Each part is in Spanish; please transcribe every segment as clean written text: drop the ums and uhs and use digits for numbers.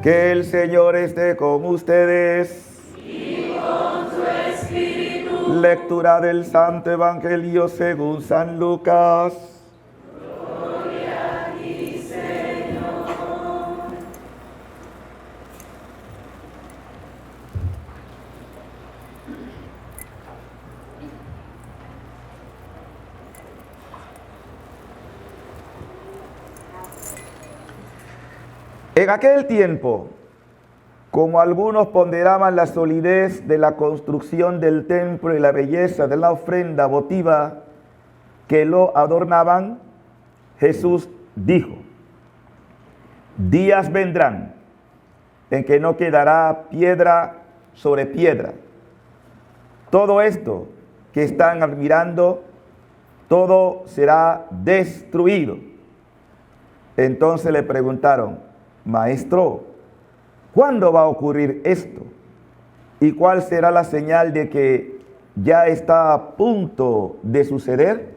Que el Señor esté con ustedes. Y con su espíritu. Lectura del Santo Evangelio según San Lucas. Gloria a ti, Señor. En aquel tiempo, como algunos ponderaban la solidez de la construcción del templo y la belleza de la ofrenda votiva que lo adornaban, Jesús dijo: días vendrán en que no quedará piedra sobre piedra. Todo esto que están admirando, todo será destruido. Entonces le preguntaron: Maestro, ¿cuándo va a ocurrir esto? ¿Y cuál será la señal de que ya está a punto de suceder?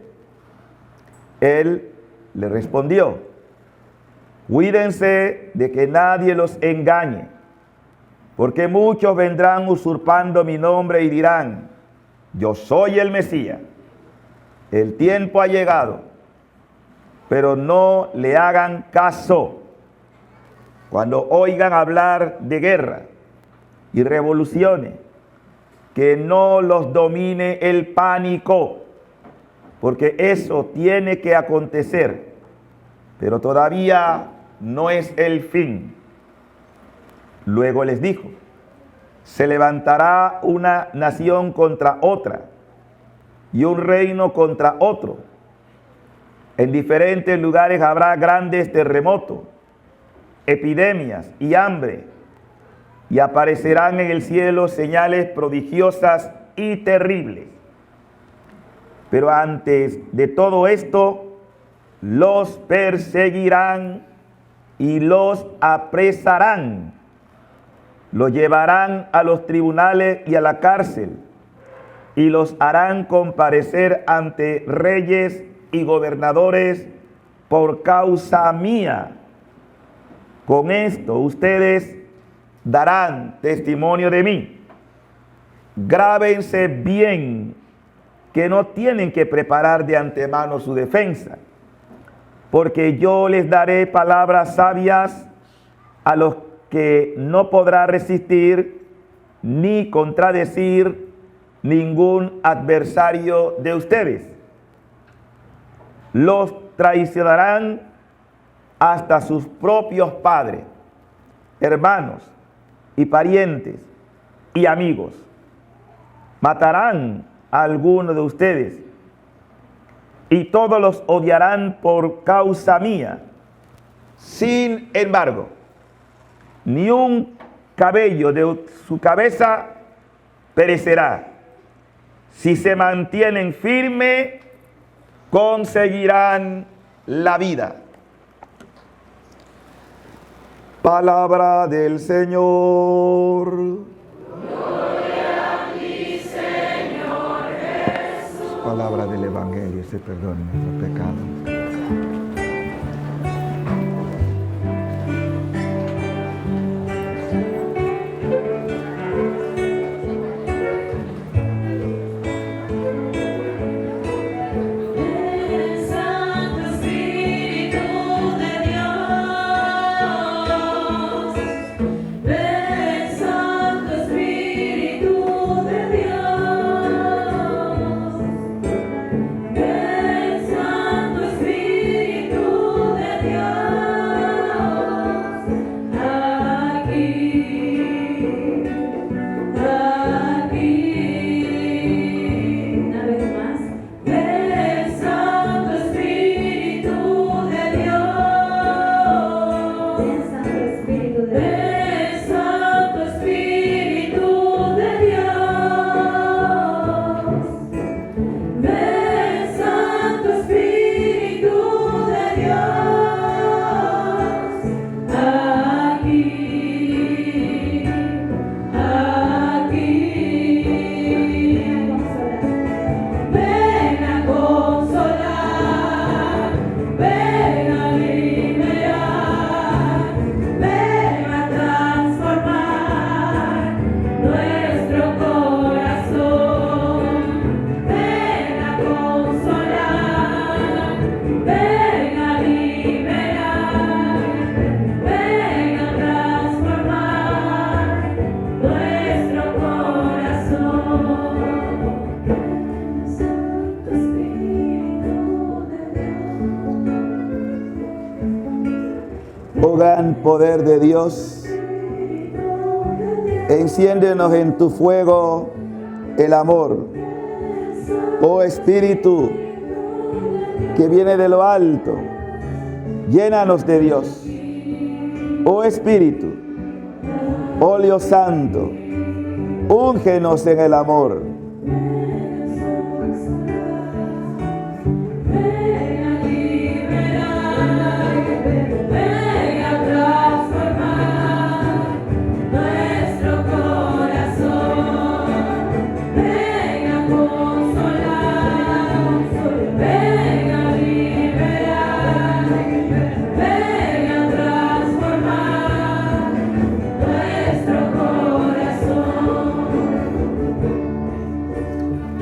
Él le respondió: cuídense de que nadie los engañe, porque muchos vendrán usurpando mi nombre y dirán: yo soy el Mesías. El tiempo ha llegado, pero no le hagan caso. Cuando oigan hablar de guerra y revoluciones, que no los domine el pánico, porque eso tiene que acontecer, pero todavía no es el fin. Luego les dijo: se levantará una nación contra otra y un reino contra otro. En diferentes lugares habrá grandes terremotos, epidemias y hambre, y aparecerán en el cielo señales prodigiosas y terribles. Pero antes de todo esto, los perseguirán y los apresarán. Los llevarán a los tribunales y a la cárcel, y los harán comparecer ante reyes y gobernadores por causa mía. Con esto ustedes darán testimonio de mí. Grábense bien que no tienen que preparar de antemano su defensa, porque yo les daré palabras sabias a los que no podrá resistir ni contradecir ningún adversario de ustedes. Los traicionarán hasta sus propios padres, hermanos y parientes y amigos. Matarán a alguno de ustedes y todos los odiarán por causa mía. Sin embargo, ni un cabello de su cabeza perecerá. Si se mantienen firmes, conseguirán la vida. Palabra del Señor. Gloria a ti, Señor Jesús. Palabra del Evangelio, se perdonen nuestros pecados. Ven a aliviar, ven poder de Dios. Enciéndenos en tu fuego el amor. Oh Espíritu que viene de lo alto, llénanos de Dios. Oh Espíritu, óleo santo, úngenos en el amor.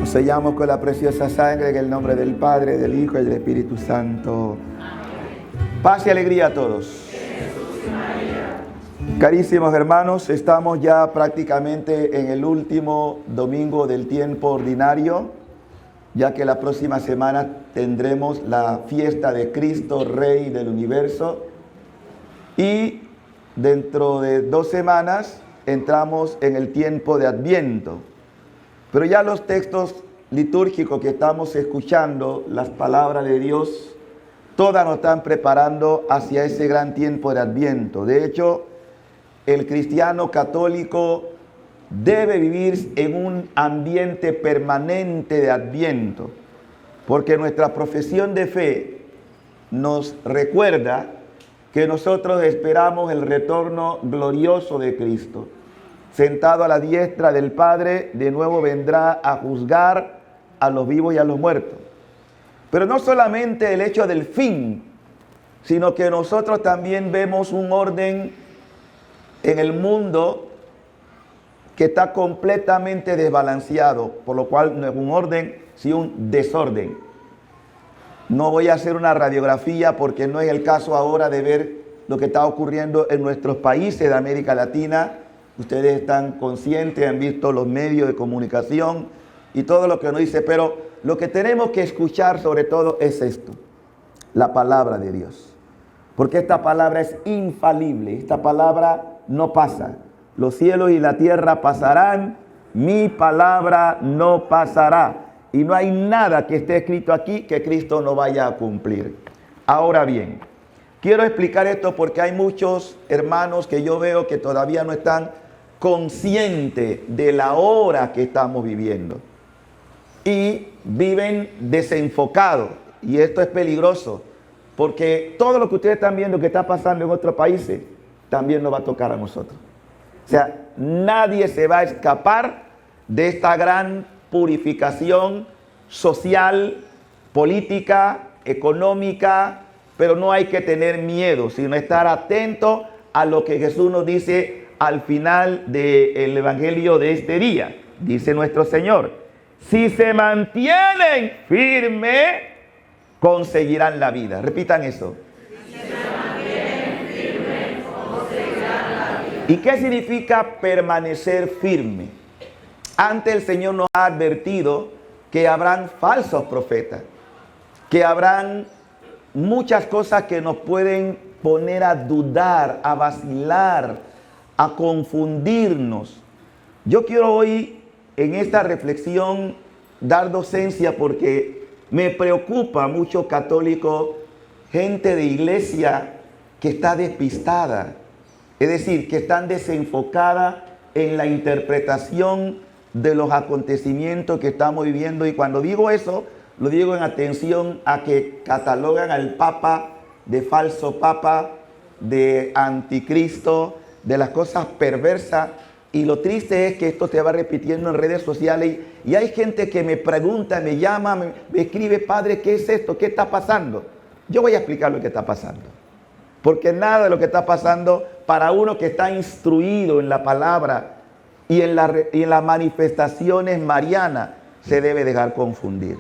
Sellamos con la preciosa sangre en el nombre del Padre, del Hijo y del Espíritu Santo. Paz y alegría a todos. Carísimos hermanos, estamos ya prácticamente en el último domingo del tiempo ordinario, ya que la próxima semana tendremos la fiesta de Cristo, Rey del Universo. Y dentro de 2 semanas entramos en el tiempo de Adviento. Pero ya los textos litúrgicos que estamos escuchando, las palabras de Dios, todas nos están preparando hacia ese gran tiempo de Adviento. De hecho, el cristiano católico debe vivir en un ambiente permanente de Adviento, porque nuestra profesión de fe nos recuerda que nosotros esperamos el retorno glorioso de Cristo. Sentado a la diestra del Padre, de nuevo vendrá a juzgar a los vivos y a los muertos. Pero no solamente el hecho del fin, sino que nosotros también vemos un orden en el mundo que está completamente desbalanceado, por lo cual no es un orden, sino un desorden. No voy a hacer una radiografía porque no es el caso ahora de ver lo que está ocurriendo en nuestros países de América Latina. Ustedes están conscientes, han visto los medios de comunicación y todo lo que nos dice, pero lo que tenemos que escuchar sobre todo es esto, la palabra de Dios. Porque esta palabra es infalible, esta palabra no pasa. Los cielos y la tierra pasarán, mi palabra no pasará. Y no hay nada que esté escrito aquí que Cristo no vaya a cumplir. Ahora bien, quiero explicar esto porque hay muchos hermanos que yo veo que todavía no están conscientes de la hora que estamos viviendo. Y viven desenfocados. Y esto es peligroso. Porque todo lo que ustedes están viendo que está pasando en otros países, también nos va a tocar a nosotros. O sea, nadie se va a escapar de esta gran purificación social, política, económica, pero no hay que tener miedo, sino estar atento a lo que Jesús nos dice al final del Evangelio de este día. Dice nuestro Señor, si se mantienen firmes, conseguirán la vida. Repitan eso. Si se mantienen firmes, conseguirán la vida. ¿Y qué significa permanecer firme? Antes el Señor nos ha advertido que habrán falsos profetas, que habrán muchas cosas que nos pueden poner a dudar, a vacilar, a confundirnos. Yo quiero hoy en esta reflexión dar docencia porque me preocupa mucho católico, gente de iglesia que está despistada, es decir, que están desenfocada en la interpretación de los acontecimientos que estamos viviendo. Y cuando digo eso, lo digo en atención a que catalogan al Papa de falso Papa, de anticristo, de las cosas perversas. Y lo triste es que esto se va repitiendo en redes sociales y hay gente que me pregunta, me llama, me escribe, padre, ¿qué es esto? ¿Qué está pasando? Yo voy a explicar lo que está pasando. Porque nada de lo que está pasando para uno que está instruido en la palabra y en las manifestaciones marianas se debe dejar confundir.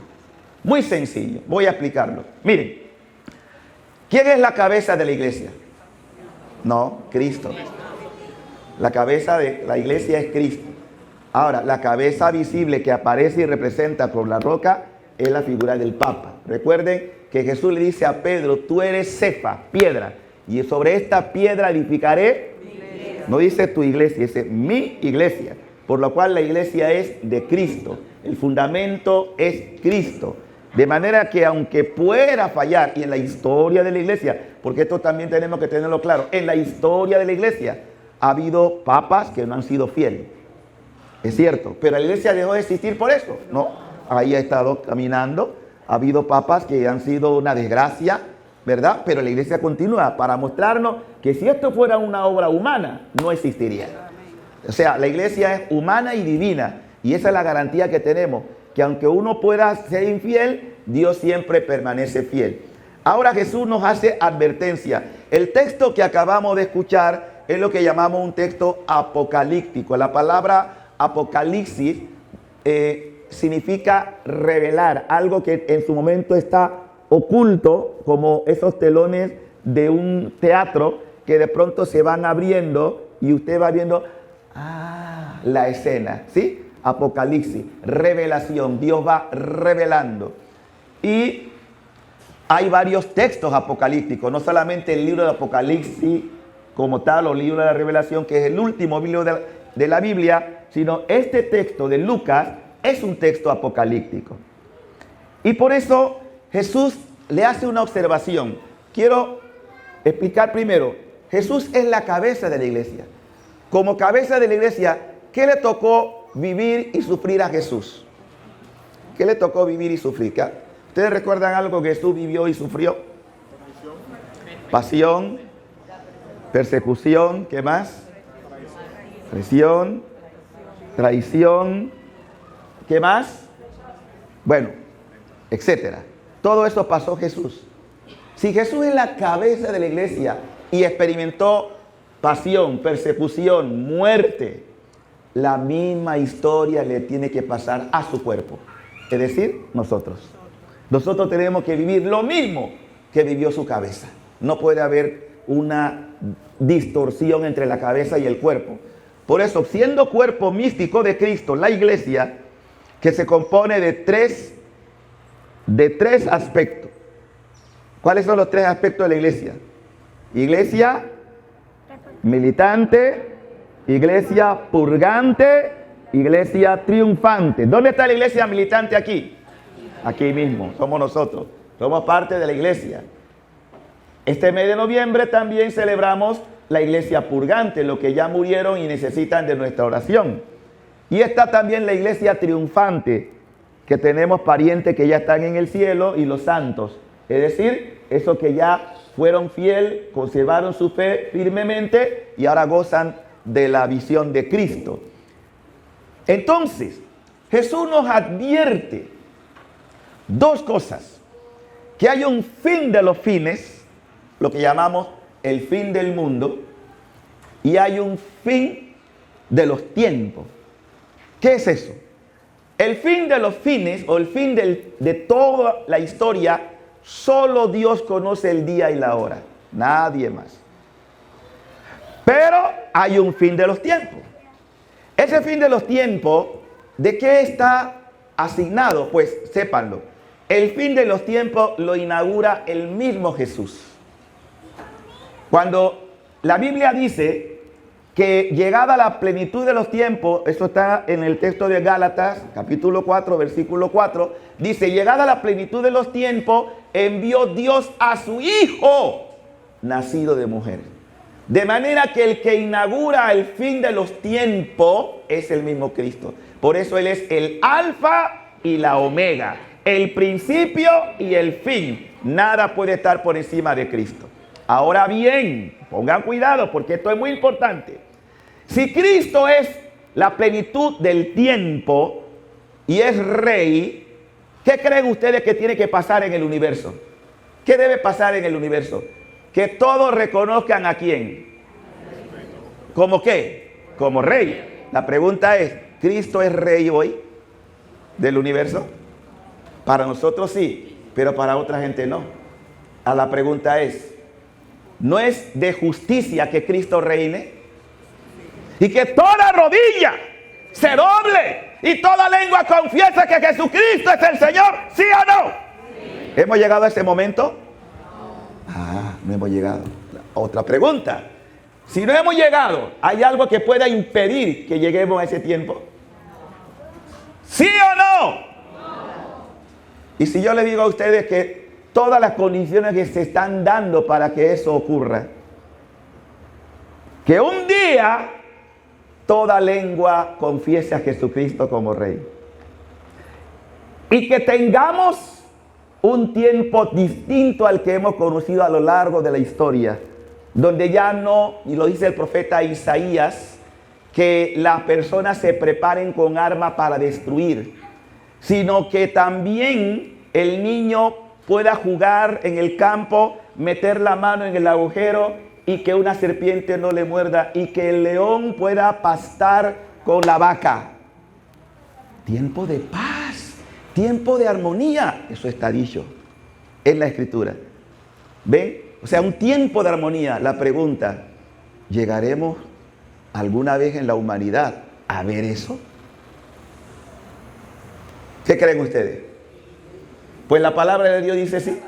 Muy sencillo, voy a explicarlo. Miren, ¿quién es la cabeza de la iglesia? No, Cristo. La cabeza de la iglesia es Cristo. Ahora, la cabeza visible que aparece y representa por la roca es la figura del Papa. Recuerden que Jesús le dice a Pedro, tú eres Cefa, piedra. y sobre esta piedra edificaré. No dice tu iglesia, dice mi iglesia. Por lo cual la iglesia es de Cristo. El fundamento es Cristo. De manera que aunque pueda fallar, y en la historia de la iglesia, porque esto también tenemos que tenerlo claro, en la historia de la iglesia ha habido papas que no han sido fieles. Es cierto, pero la iglesia dejó de existir por eso. No, ahí ha estado caminando. Ha habido papas que han sido una desgracia, ¿verdad? Pero la iglesia continúa para mostrarnos que si esto fuera una obra humana, no existiría. O sea, la iglesia es humana y divina. Y esa es la garantía que tenemos, que aunque uno pueda ser infiel, Dios siempre permanece fiel. Ahora Jesús nos hace advertencia. El texto que acabamos de escuchar es lo que llamamos un texto apocalíptico. La palabra apocalipsis significa revelar algo que en su momento está oculto, como esos telones de un teatro que de pronto se van abriendo y usted va viendo la escena, ¿sí? Apocalipsis, revelación, Dios va revelando. Y hay varios textos apocalípticos, no solamente el libro de Apocalipsis como tal, o libro de la Revelación, que es el último libro de la Biblia, sino este texto de Lucas es un texto apocalíptico. Y por eso Jesús le hace una observación. Quiero explicar primero, Jesús es la cabeza de la iglesia. Como cabeza de la iglesia, ¿qué le tocó vivir y sufrir a Jesús? ¿Qué le tocó vivir y sufrir? ¿Ustedes recuerdan algo que Jesús vivió y sufrió? Pasión, persecución, ¿qué más? Presión, traición, ¿qué más? Bueno, etcétera. Todo eso pasó Jesús. Si Jesús es la cabeza de la iglesia y experimentó pasión, persecución, muerte, la misma historia le tiene que pasar a su cuerpo. Es decir, nosotros. Nosotros tenemos que vivir lo mismo que vivió su cabeza. No puede haber una distorsión entre la cabeza y el cuerpo. Por eso, siendo cuerpo místico de Cristo, la iglesia, que se compone de tres aspectos. ¿Cuáles son los tres aspectos de la iglesia? Iglesia militante, iglesia purgante, iglesia triunfante. ¿Dónde está la iglesia militante aquí? Aquí mismo, somos nosotros. Somos parte de la iglesia. Este mes de noviembre también celebramos la iglesia purgante, los que ya murieron y necesitan de nuestra oración. Y está también la iglesia triunfante, que tenemos parientes que ya están en el cielo, y los santos. Es decir, esos que ya fueron fieles, conservaron su fe firmemente y ahora gozan de la visión de Cristo. Entonces, Jesús nos advierte dos cosas: que hay un fin de los fines, lo que llamamos el fin del mundo, y hay un fin de los tiempos. ¿Qué es eso? El fin de los fines, o el fin de toda la historia, solo Dios conoce el día y la hora, nadie más. Pero hay un fin de los tiempos. Ese fin de los tiempos, ¿de qué está asignado? Pues sépanlo. El fin de los tiempos lo inaugura el mismo Jesús. Cuando la Biblia dice que llegada la plenitud de los tiempos, eso está en el texto de Gálatas, capítulo 4, versículo 4, dice: llegada la plenitud de los tiempos, envió Dios a su Hijo, nacido de mujer. De manera que el que inaugura el fin de los tiempos es el mismo Cristo. Por eso Él es el alfa y la omega, el principio y el fin. Nada puede estar por encima de Cristo. Ahora bien, pongan cuidado porque esto es muy importante. Si Cristo es la plenitud del tiempo y es rey, ¿qué creen ustedes que tiene que pasar en el universo? ¿Qué debe pasar en el universo? Que todos reconozcan a quién. ¿Cómo qué? Como rey. La pregunta es, ¿Cristo es rey hoy del universo? Para nosotros sí, pero para otra gente no. La pregunta es, ¿no es de justicia que Cristo reine? Y que toda rodilla se doble y toda lengua confiese que Jesucristo es el Señor, ¿sí o no? Sí. ¿Hemos llegado a ese momento? No hemos llegado. Otra pregunta. Si no hemos llegado, ¿hay algo que pueda impedir que lleguemos a ese tiempo? ¿Sí o no? Y si yo le digo a ustedes que todas las condiciones que se están dando para que eso ocurra, que un día toda lengua confiese a Jesucristo como Rey, y que tengamos un tiempo distinto al que hemos conocido a lo largo de la historia, donde ya no, y lo dice el profeta Isaías, que las personas se preparen con armas para destruir, sino que también el niño pueda jugar en el campo, meter la mano en el agujero y que una serpiente no le muerda, y que el león pueda pastar con la vaca. Tiempo de paz, tiempo de armonía, eso está dicho en la Escritura. ¿Ven? O sea, un tiempo de armonía. La pregunta, ¿llegaremos alguna vez en la humanidad a ver eso? ¿Qué creen ustedes? Pues la palabra de Dios dice sí.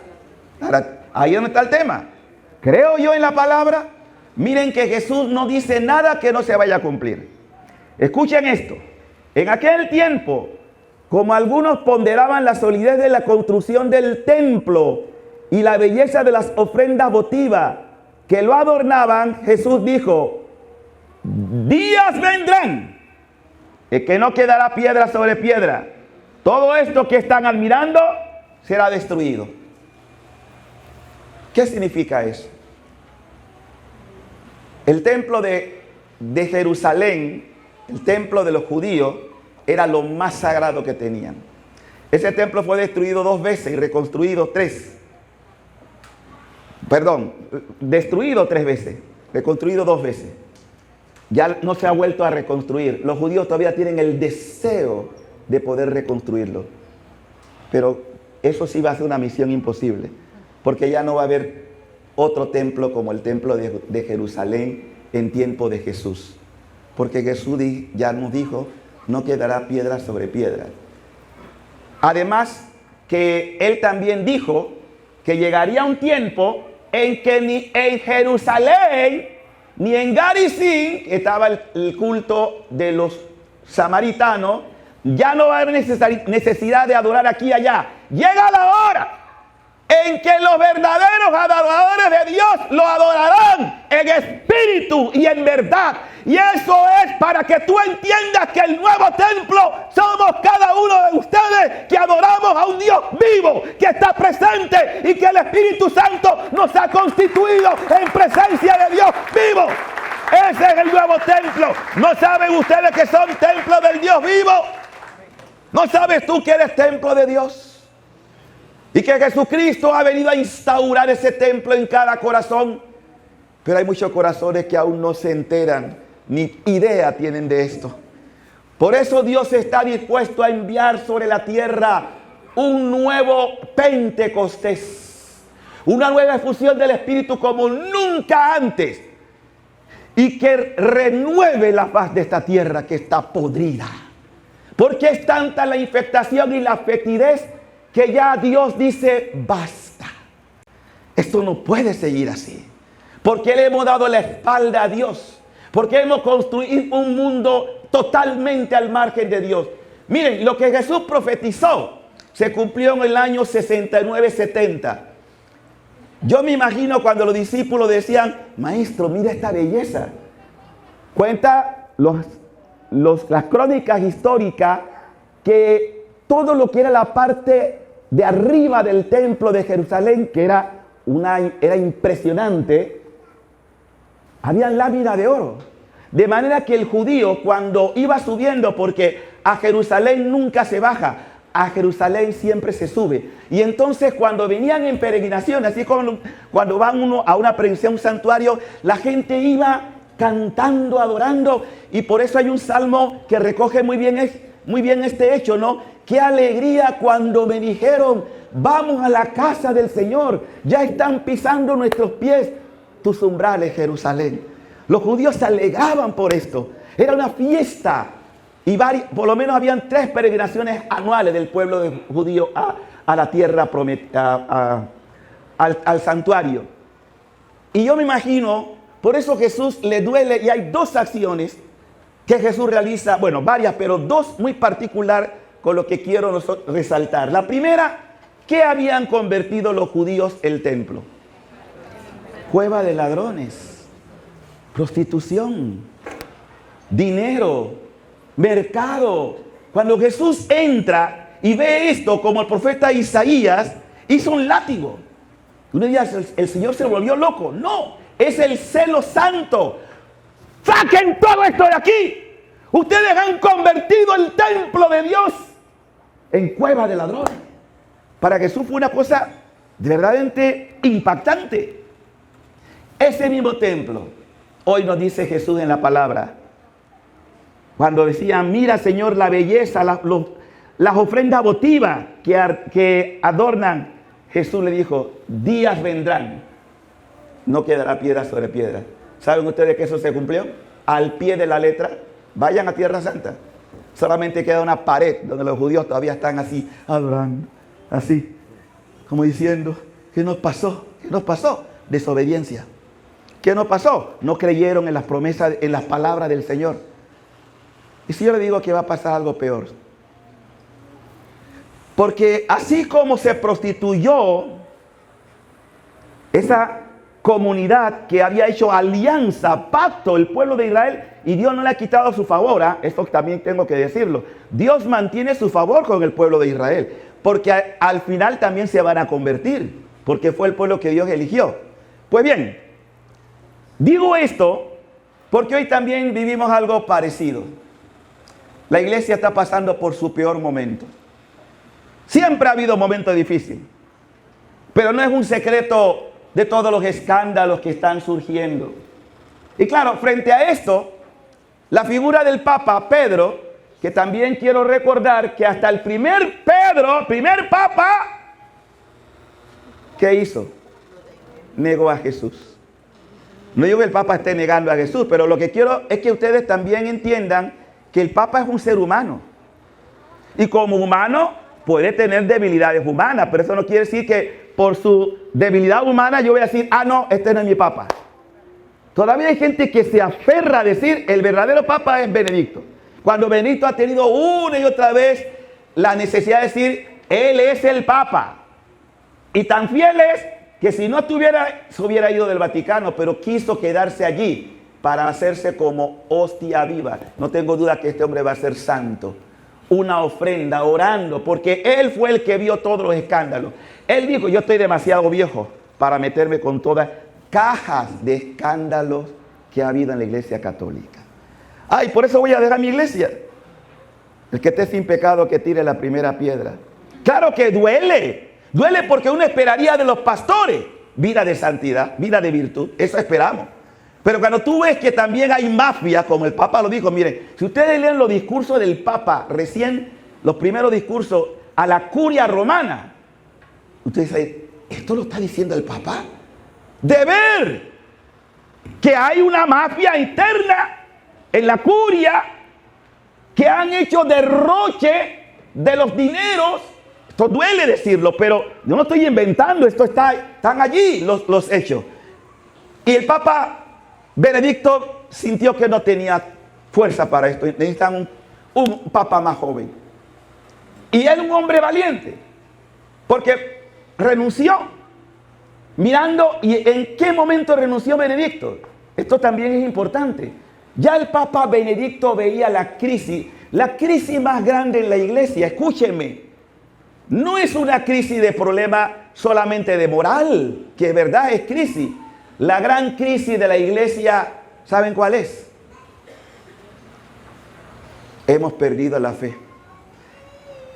Ahora, ahí es donde está el tema. ¿Creo yo en la palabra? Miren que Jesús no dice nada que no se vaya a cumplir. Escuchen esto. En aquel tiempo, como algunos ponderaban la solidez de la construcción del templo y la belleza de las ofrendas votivas que lo adornaban, Jesús dijo: días vendrán en que no quedará piedra sobre piedra. Todo esto que están admirando será destruido. ¿Qué significa eso? El templo de Jerusalén, el templo de los judíos, era lo más sagrado que tenían. Ese templo fue destruido 2 veces y reconstruido 3. Perdón, destruido 3 veces, reconstruido 2 veces. Ya no se ha vuelto a reconstruir. Los judíos todavía tienen el deseo de poder reconstruirlo. Pero eso sí va a ser una misión imposible, porque ya no va a haber otro templo como el templo de Jerusalén en tiempo de Jesús. Porque Jesús ya nos dijo, no quedará piedra sobre piedra. Además, que Él también dijo que llegaría un tiempo en que ni en Jerusalén, ni en Garizim, que estaba el culto de los samaritanos, ya no va a haber necesidad de adorar aquí y allá. Llega la hora en que los verdaderos adoradores de Dios lo adorarán en espíritu y en verdad. Y eso es para que tú entiendas que el nuevo templo somos cada uno de ustedes, que adoramos a un Dios vivo, que está presente, y que el Espíritu Santo nos ha constituido en presencia de Dios vivo. Ese es el nuevo templo. ¿No saben ustedes que son templo del Dios vivo? ¿No sabes tú que eres templo de Dios? Y que Jesucristo ha venido a instaurar ese templo en cada corazón. Pero hay muchos corazones que aún no se enteran, ni idea tienen de esto. Por eso Dios está dispuesto a enviar sobre la tierra un nuevo Pentecostés, una nueva efusión del Espíritu como nunca antes, y que renueve la faz de esta tierra que está podrida. Porque es tanta la infectación y la fetidez que ya Dios dice, basta. Esto no puede seguir así. Porque le hemos dado la espalda a Dios. Porque hemos construido un mundo totalmente al margen de Dios. Miren, lo que Jesús profetizó se cumplió en el año 69-70. Yo me imagino cuando los discípulos decían, maestro, mira esta belleza. Cuenta las crónicas históricas que todo lo que era la parte de arriba del templo de Jerusalén, que era impresionante, habían láminas de oro. De manera que el judío, cuando iba subiendo, porque a Jerusalén nunca se baja, a Jerusalén siempre se sube. Y entonces cuando venían en peregrinación, así como cuando van uno a una peregrinación, a un santuario, la gente iba cantando, adorando. Y por eso hay un salmo que recoge muy bien este hecho, ¿no? Qué alegría cuando me dijeron, vamos a la casa del Señor. Ya están pisando nuestros pies tus umbrales, Jerusalén. Los judíos se alegraban por esto. Era una fiesta. Y por lo menos habían 3 peregrinaciones anuales del pueblo judío a la tierra prometida, al santuario. Y yo me imagino, por eso Jesús le duele, y hay dos acciones que Jesús realiza, bueno, varias, pero dos muy particular con lo que quiero resaltar. La primera, ¿qué habían convertido los judíos el templo? Cueva de ladrones, prostitución, dinero, mercado. Cuando Jesús entra y ve esto, como el profeta Isaías hizo un látigo. Uno diría, el Señor se volvió loco. No, es el celo santo. ¡Saquen todo esto de aquí! Ustedes han convertido el templo de Dios en cueva de ladrones. Para Jesús fue una cosa verdaderamente impactante. Ese mismo templo, hoy nos dice Jesús en la palabra, cuando decían, mira Señor la belleza, las ofrendas votivas que adornan, Jesús le dijo, días vendrán, no quedará piedra sobre piedra. ¿Saben ustedes que eso se cumplió? Al pie de la letra. Vayan a Tierra Santa. Solamente queda una pared donde los judíos todavía están así, adorando, así, como diciendo, ¿qué nos pasó? ¿Qué nos pasó? Desobediencia. ¿Qué nos pasó? No creyeron en las promesas, en las palabras del Señor. Y si yo le digo que va a pasar algo peor. Porque así como se prostituyó esa comunidad que había hecho alianza, pacto, el pueblo de Israel, y Dios no le ha quitado su favor, esto también tengo que decirlo. Dios mantiene su favor con el pueblo de Israel, porque al final también se van a convertir, porque fue el pueblo que Dios eligió. Pues bien, digo esto porque hoy también vivimos algo parecido. La iglesia está pasando por su peor momento. Siempre ha habido momentos difíciles, pero no es un secreto de todos los escándalos que están surgiendo. Y claro, frente a esto, la figura del Papa Pedro, que también quiero recordar que hasta el primer Papa, ¿qué hizo? Negó a Jesús. No digo que el Papa esté negando a Jesús, pero lo que quiero es que ustedes también entiendan que el Papa es un ser humano. Y como humano puede tener debilidades humanas, pero eso no quiere decir que por su debilidad humana yo voy a decir, no, este no es mi Papa. Todavía hay gente que se aferra a decir, el verdadero Papa es Benedicto. Cuando Benedicto ha tenido una y otra vez la necesidad de decir, él es el Papa. Y tan fiel es que si no estuviera, se hubiera ido del Vaticano, pero quiso quedarse allí para hacerse como hostia viva. No tengo duda que este hombre va a ser santo. Una ofrenda, orando, porque él fue el que vio todos los escándalos. Él dijo, yo estoy demasiado viejo para meterme con todas cajas de escándalos que ha habido en la iglesia católica. Por eso voy a dejar mi iglesia. El que esté sin pecado que tire la primera piedra. Claro que duele. Duele porque uno esperaría de los pastores vida de santidad, vida de virtud. Eso esperamos. Pero cuando tú ves que también hay mafia, como el Papa lo dijo, miren, si ustedes leen los discursos del Papa, recién los primeros discursos a la curia romana, ustedes dicen, ¿esto lo está diciendo el Papa? De ver que hay una mafia interna en la curia que han hecho derroche de los dineros. Esto duele decirlo, pero yo no estoy inventando, están allí los hechos. Y el Papa Benedicto sintió que no tenía fuerza para esto. Necesitan un papa más joven. Y él un hombre valiente. Porque renunció. Mirando, ¿y en qué momento renunció Benedicto? Esto también es importante. Ya el Papa Benedicto veía la crisis más grande en la iglesia. Escúchenme. No es una crisis de problema solamente de moral, que es verdad, es crisis. La gran crisis de la iglesia, ¿saben cuál es? Hemos perdido la fe.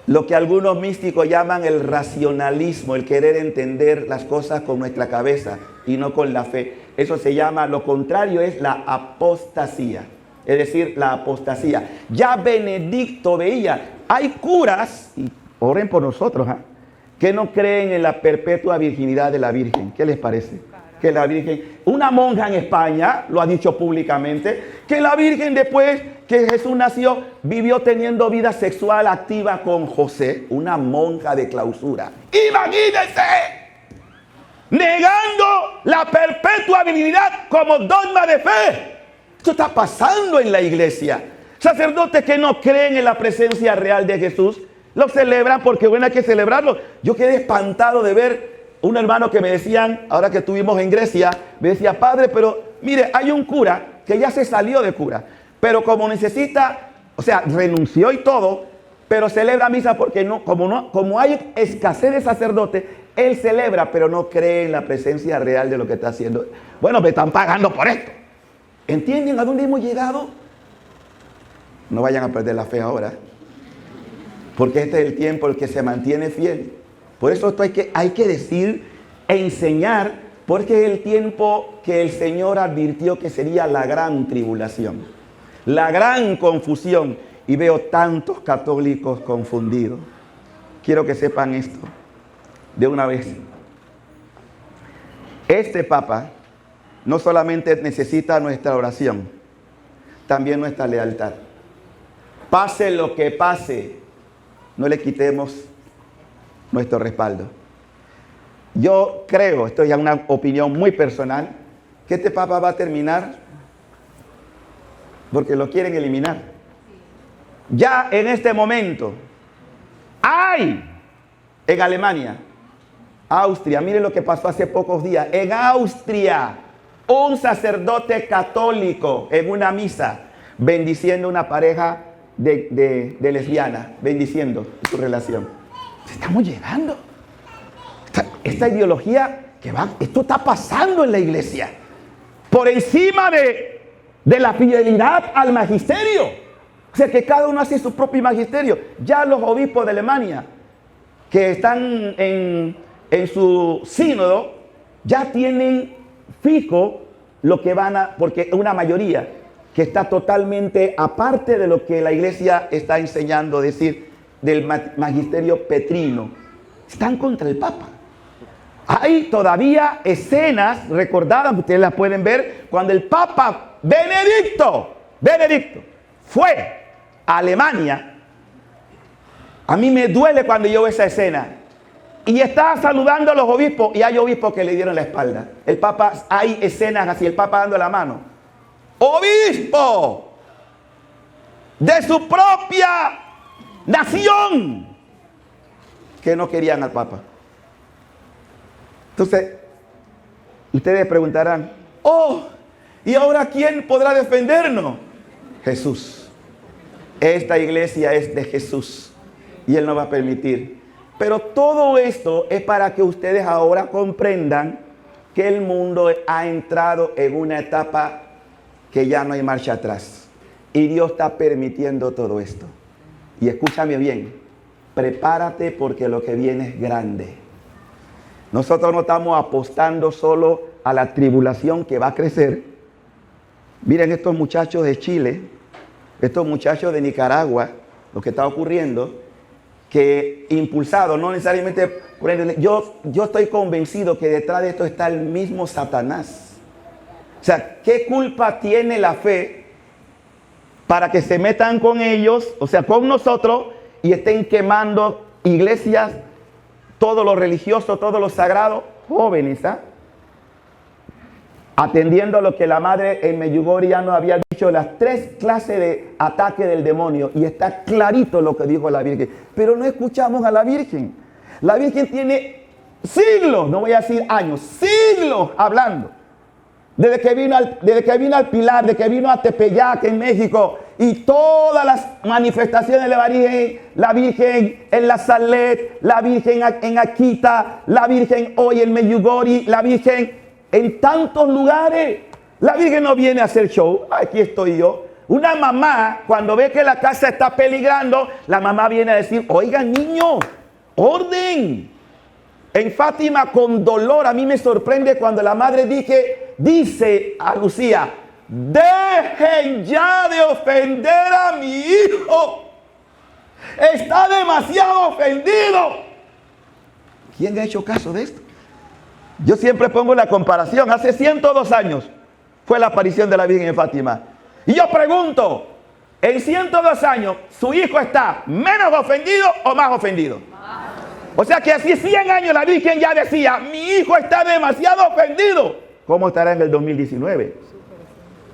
Lo que algunos místicos llaman el racionalismo, el querer entender las cosas con nuestra cabeza y no con la fe. Eso se llama, lo contrario es la apostasía. Es decir, la apostasía. Ya Benedicto veía, hay curas, y oren por nosotros, que no creen en la perpetua virginidad de la Virgen. ¿Qué les parece? Que la Virgen, una monja en España lo ha dicho públicamente, que la Virgen después que Jesús nació vivió teniendo vida sexual activa con José, una monja de clausura. ¡Imagínense! negando la perpetua habilidad como dogma de fe. Esto está pasando en la iglesia. Sacerdotes que no creen en la presencia real de Jesús, lo celebran porque bueno, hay que celebrarlo. Yo quedé espantado de ver un hermano que me decían, ahora que estuvimos en Grecia, me decía, padre, pero mire, hay un cura que ya se salió de cura, pero como necesita, o sea, renunció y todo, pero celebra misa porque como hay escasez de sacerdotes, él celebra, pero no cree en la presencia real de lo que está haciendo. Bueno, me están pagando por esto. ¿Entienden a dónde hemos llegado? No vayan a perder la fe ahora, porque este es el tiempo en el que se mantiene fiel. Por eso esto hay que decir e enseñar, porque es el tiempo que el Señor advirtió que sería la gran tribulación, la gran confusión. Y veo tantos católicos confundidos. Quiero que sepan esto de una vez. Este Papa no solamente necesita nuestra oración, también nuestra lealtad. Pase lo que pase, no le quitemos nuestro respaldo. Yo creo, esto es ya una opinión muy personal, que este Papa va a terminar porque lo quieren eliminar. Ya en este momento hay en Alemania, Austria, miren lo que pasó hace pocos días, en Austria, un sacerdote católico en una misa bendiciendo una pareja de lesbianas, bendiciendo su relación. Estamos llegando. Esta ideología esto está pasando en la iglesia, por encima de la fidelidad al magisterio. O sea, que cada uno hace su propio magisterio. Ya los obispos de Alemania, que están en su sínodo, ya tienen fijo lo que van a, porque una mayoría que está totalmente aparte de lo que la iglesia está enseñando, decir, del magisterio petrino. Están contra el Papa. Hay todavía escenas recordadas, ustedes las pueden ver, cuando el Papa Benedicto fue a Alemania. A mí me duele cuando yo veo esa escena. Y estaba saludando a los obispos y hay obispos que le dieron la espalda. El Papa, hay escenas así, el Papa dando la mano. Obispo de su propia nación que no querían al Papa. Entonces, ustedes preguntarán, ¿y ahora quién podrá defendernos? Jesús. Esta iglesia es de Jesús y Él no va a permitir. Pero todo esto es para que ustedes ahora comprendan que el mundo ha entrado en una etapa que ya no hay marcha atrás. Y Dios está permitiendo todo esto. Y escúchame bien, prepárate porque lo que viene es grande. Nosotros no estamos apostando solo a la tribulación que va a crecer. Miren estos muchachos de Chile, estos muchachos de Nicaragua, lo que está ocurriendo, que impulsado, no necesariamente por él, yo estoy convencido que detrás de esto está el mismo Satanás. O sea, ¿qué culpa tiene la fe para que se metan con ellos, o sea, con nosotros, y estén quemando iglesias, todo lo religioso, todo lo sagrado, jóvenes, atendiendo a lo que la madre en Medjugorje ya nos había dicho, las 3 clases de ataque del demonio, y está clarito lo que dijo la Virgen, pero no escuchamos a la Virgen. La Virgen tiene siglos, no voy a decir años, siglos hablando, desde que vino al Pilar, desde que vino a Tepeyac en México, y todas las manifestaciones de la Virgen en la Salet, la Virgen en Akita, la Virgen hoy en Medjugorje, la Virgen en tantos lugares. La Virgen no viene a hacer show. Aquí estoy yo. Una mamá, cuando ve que la casa está peligrando, la mamá viene a decir, oigan niños, orden. En Fátima, con dolor, a mí me sorprende cuando la madre dice a Lucía, dejen ya de ofender a mi hijo. Está demasiado ofendido. ¿Quién ha hecho caso de esto? Yo siempre pongo la comparación. Hace 102 años fue la aparición de la Virgen en Fátima. Y yo pregunto, en 102 años, ¿su hijo está menos ofendido o más ofendido? O sea que hace 100 años la Virgen ya decía, mi hijo está demasiado ofendido. ¿Cómo estará en el 2019?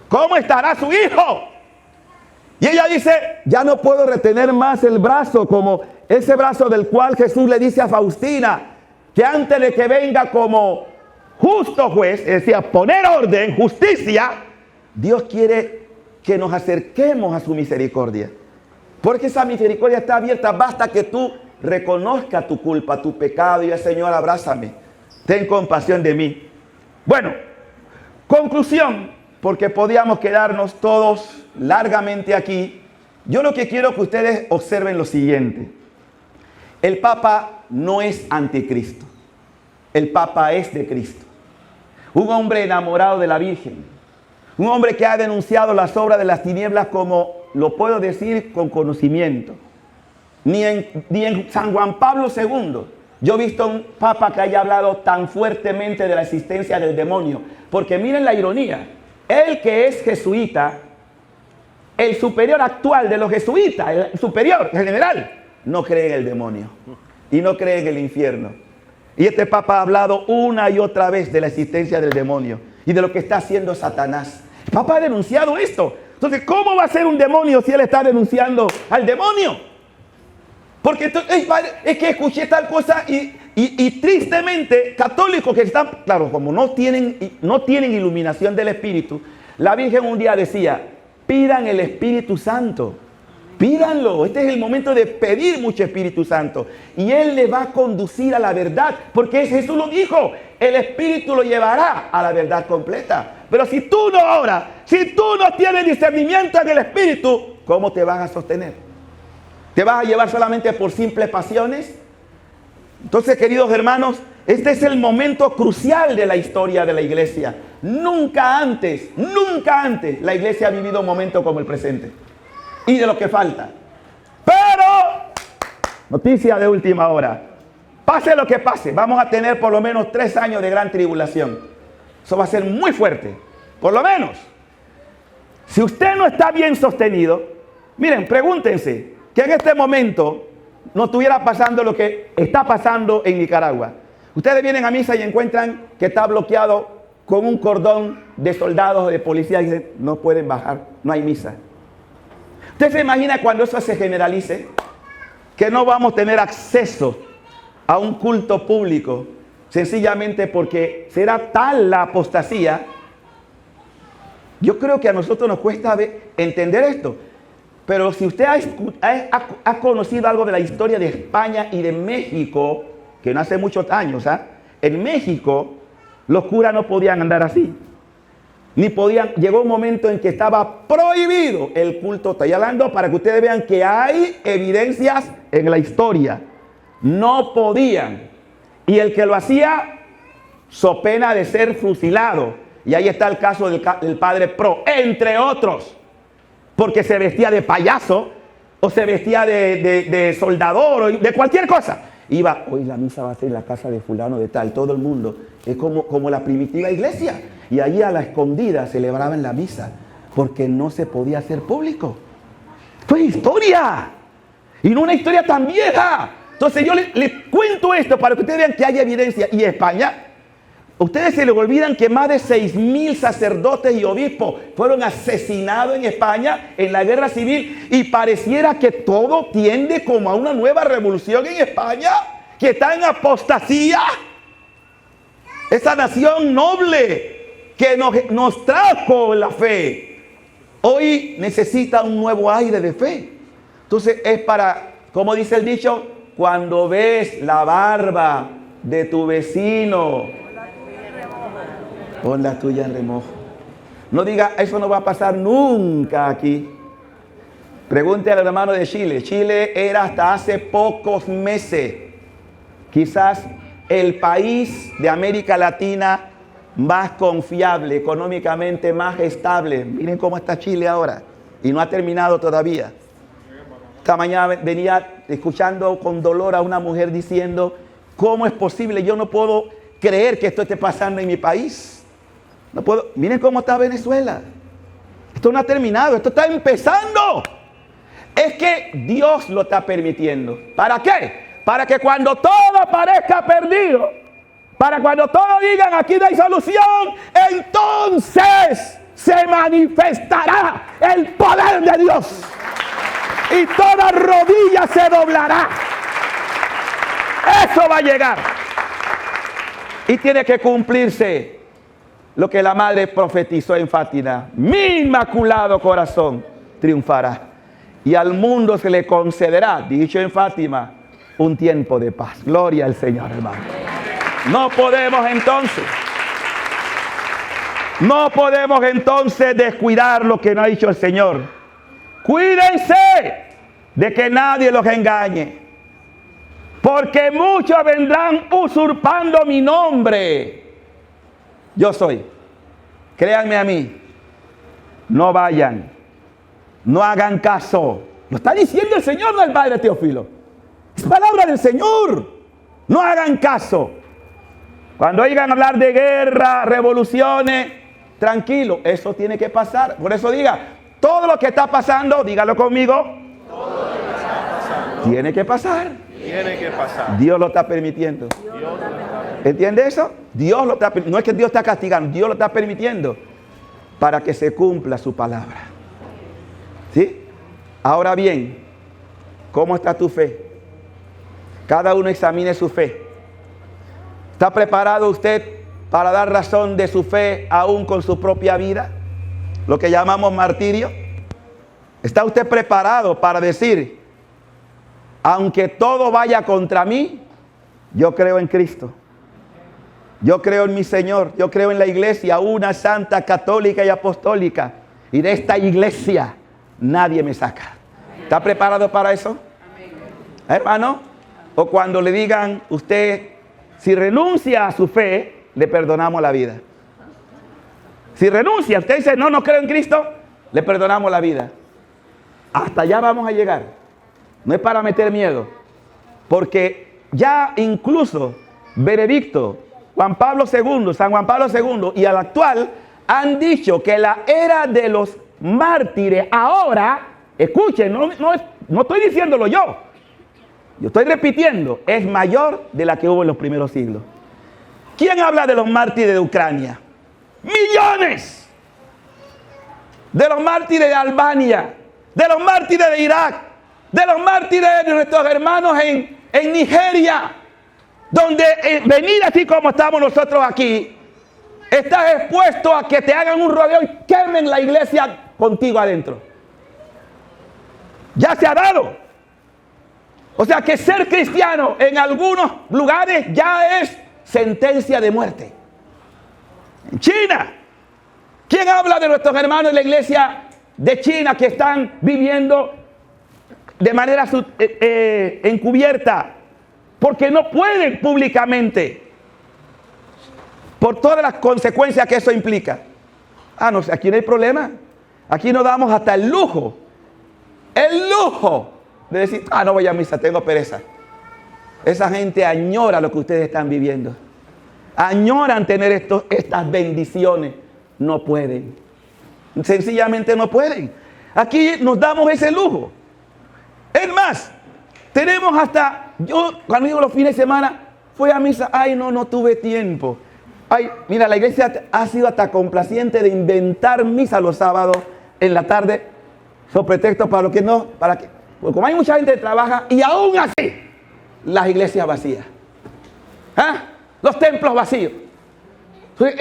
¿Cómo estará su hijo? Y ella dice, ya no puedo retener más el brazo, como ese brazo del cual Jesús le dice a Faustina, que antes de que venga como justo juez, es decir, poner orden, justicia, Dios quiere que nos acerquemos a su misericordia. Porque esa misericordia está abierta, basta que tú reconozcas tu culpa, tu pecado, y el Señor, abrázame, ten compasión de mí. Bueno, conclusión, porque podíamos quedarnos todos largamente aquí. Yo lo que quiero que ustedes observen lo siguiente. El Papa no es anticristo. El Papa es de Cristo. Un hombre enamorado de la Virgen. Un hombre que ha denunciado las obras de las tinieblas, como lo puedo decir con conocimiento. Ni en San Juan Pablo II yo he visto un Papa que haya hablado tan fuertemente de la existencia del demonio. Porque miren la ironía. Él, que es jesuita, el superior actual de los jesuitas, el superior, el general, no cree en el demonio y no cree en el infierno. Y este Papa ha hablado una y otra vez de la existencia del demonio y de lo que está haciendo Satanás. El Papa ha denunciado esto. Entonces, ¿cómo va a ser un demonio si él está denunciando al demonio? Porque es que escuché tal cosa y tristemente católicos que están, claro, como no tienen iluminación del Espíritu, la Virgen un día decía, pidan el Espíritu Santo, pídanlo. Este es el momento de pedir mucho Espíritu Santo y Él le va a conducir a la verdad, porque Jesús lo dijo, el Espíritu lo llevará a la verdad completa. Pero si tú no oras, si tú no tienes discernimiento en el Espíritu, ¿cómo te vas a sostener? ¿Te vas a llevar solamente por simples pasiones? Entonces, queridos hermanos, este es el momento crucial de la historia de la iglesia. Nunca antes la iglesia ha vivido un momento como el presente. Y de lo que falta. Pero, noticia de última hora. Pase lo que pase, vamos a tener por lo menos 3 años de gran tribulación. Eso va a ser muy fuerte. Por lo menos. Si usted no está bien sostenido, miren, pregúntense, que en este momento no estuviera pasando lo que está pasando en Nicaragua. Ustedes vienen a misa y encuentran que está bloqueado con un cordón de soldados o de policías y dicen, no pueden bajar, no hay misa. ¿Usted se imagina cuando eso se generalice? Que no vamos a tener acceso a un culto público, sencillamente porque será tal la apostasía. Yo creo que a nosotros nos cuesta entender esto. Pero si usted ha conocido algo de la historia de España y de México, que no hace muchos años, en México los curas no podían andar así. Llegó un momento en que estaba prohibido el culto. Estoy hablando para que ustedes vean que hay evidencias en la historia. No podían. Y el que lo hacía, so pena de ser fusilado. Y ahí está el caso del padre Pro, entre otros. Porque se vestía de payaso, o se vestía de soldador, o de cualquier cosa. Iba, hoy la misa va a ser en la casa de fulano de tal, todo el mundo. Es como la primitiva iglesia. Y allí a la escondida celebraban la misa, porque no se podía hacer público. Esto es historia. Y no una historia tan vieja. Entonces yo les cuento esto para que ustedes vean que hay evidencia. Y España, ustedes se les olvidan que más de 6,000 sacerdotes y obispos fueron asesinados en España en la guerra civil, y pareciera que todo tiende como a una nueva revolución en España, que está en apostasía. Esa nación noble que nos trajo la fe, hoy necesita un nuevo aire de fe. Entonces es para, como dice el dicho, cuando ves la barba de tu vecino, pon la tuya en remojo. No diga, eso no va a pasar nunca aquí. Pregunte al hermano de Chile. Chile era hasta hace pocos meses quizás el país de América Latina más confiable, económicamente más estable. Miren cómo está Chile ahora. Y no ha terminado todavía. Esta mañana venía escuchando con dolor a una mujer diciendo, ¿cómo es posible? Yo no puedo creer que esto esté pasando en mi país. No puedo. Miren cómo está Venezuela. Esto no ha terminado, esto está empezando. Es que Dios lo está permitiendo. ¿Para qué? para que cuando todo parezca perdido, para cuando todos digan aquí no hay solución, entonces se manifestará el poder de Dios y toda rodilla se doblará. Eso va a llegar. Y tiene que cumplirse lo que la madre profetizó en Fátima: mi inmaculado corazón triunfará y al mundo se le concederá, dicho en Fátima, un tiempo de paz. Gloria al Señor, hermano. No podemos entonces descuidar lo que no ha dicho el Señor. Cuídense de que nadie los engañe, porque muchos vendrán usurpando mi nombre. Yo soy. Créanme a mí. No vayan. No hagan caso. Lo está diciendo el Señor, no el Padre Teófilo. Es palabra del Señor. No hagan caso. Cuando oigan hablar de guerra, revoluciones, tranquilo, eso tiene que pasar. Por eso diga, todo lo que está pasando, dígalo conmigo, todo lo que está pasando, tiene que pasar. Tiene que pasar. Dios lo está permitiendo. ¿Entiende eso? Dios lo está, no es que Dios está castigando, Dios lo está permitiendo para que se cumpla su palabra. ¿Sí? Ahora bien, ¿cómo está tu fe? Cada uno examine su fe. ¿Está preparado usted para dar razón de su fe aún con su propia vida? Lo que llamamos martirio. ¿Está usted preparado para decir, aunque todo vaya contra mí, yo creo en Cristo? Yo creo en mi Señor, yo creo en la iglesia, una santa, católica y apostólica. Y de esta iglesia nadie me saca. ¿Está preparado para eso? Hermano, o cuando le digan, usted, si renuncia a su fe, le perdonamos la vida. Si renuncia, usted dice, no creo en Cristo, le perdonamos la vida. Hasta allá vamos a llegar. No es para meter miedo, porque ya incluso Benedicto, San Juan Pablo II y al actual han dicho que la era de los mártires ahora, escuchen, no estoy diciéndolo yo estoy repitiendo, es mayor de la que hubo en los primeros siglos. ¿Quién habla de los mártires de Ucrania? ¡Millones! De los mártires de Albania, de los mártires de Irak, de los mártires de nuestros hermanos en Nigeria, donde venir así como estamos nosotros aquí, estás expuesto a que te hagan un rodeo y quemen la iglesia contigo adentro. Ya se ha dado. O sea que ser cristiano en algunos lugares ya es sentencia de muerte. En China, ¿quién habla de nuestros hermanos en la iglesia de China que están viviendo de manera encubierta? Porque no pueden públicamente, por todas las consecuencias que eso implica. No, aquí no hay problema. Aquí nos damos hasta el lujo de decir, no voy a misa, tengo pereza. Esa gente añora lo que ustedes están viviendo. Añoran tener estas bendiciones. No pueden. Sencillamente no pueden. Aquí nos damos ese lujo. Es más, tenemos hasta, yo cuando digo los fines de semana, fui a misa, no tuve tiempo. Mira, la iglesia ha sido hasta complaciente de inventar misa los sábados en la tarde, sobre pretexto para lo que no, para que, porque como hay mucha gente que trabaja y aún así, las iglesias vacías. Los templos vacíos.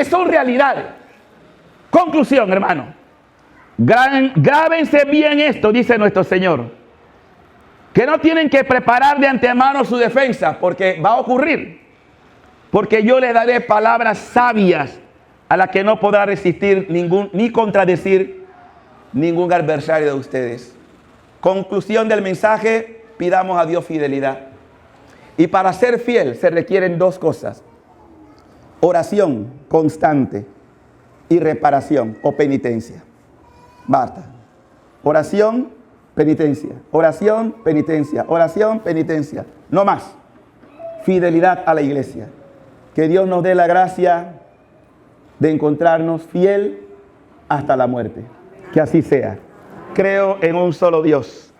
Son realidades. Conclusión, hermano. Grábense bien esto, dice nuestro Señor. Que no tienen que preparar de antemano su defensa, porque va a ocurrir. Porque yo les daré palabras sabias a las que no podrá resistir ni contradecir ningún adversario de ustedes. Conclusión del mensaje, pidamos a Dios fidelidad. Y para ser fiel se requieren dos cosas: oración constante y reparación o penitencia. Basta. Oración, penitencia. Oración, penitencia. Oración, penitencia. No más. Fidelidad a la iglesia. Que Dios nos dé la gracia de encontrarnos fiel hasta la muerte. Que así sea. Creo en un solo Dios,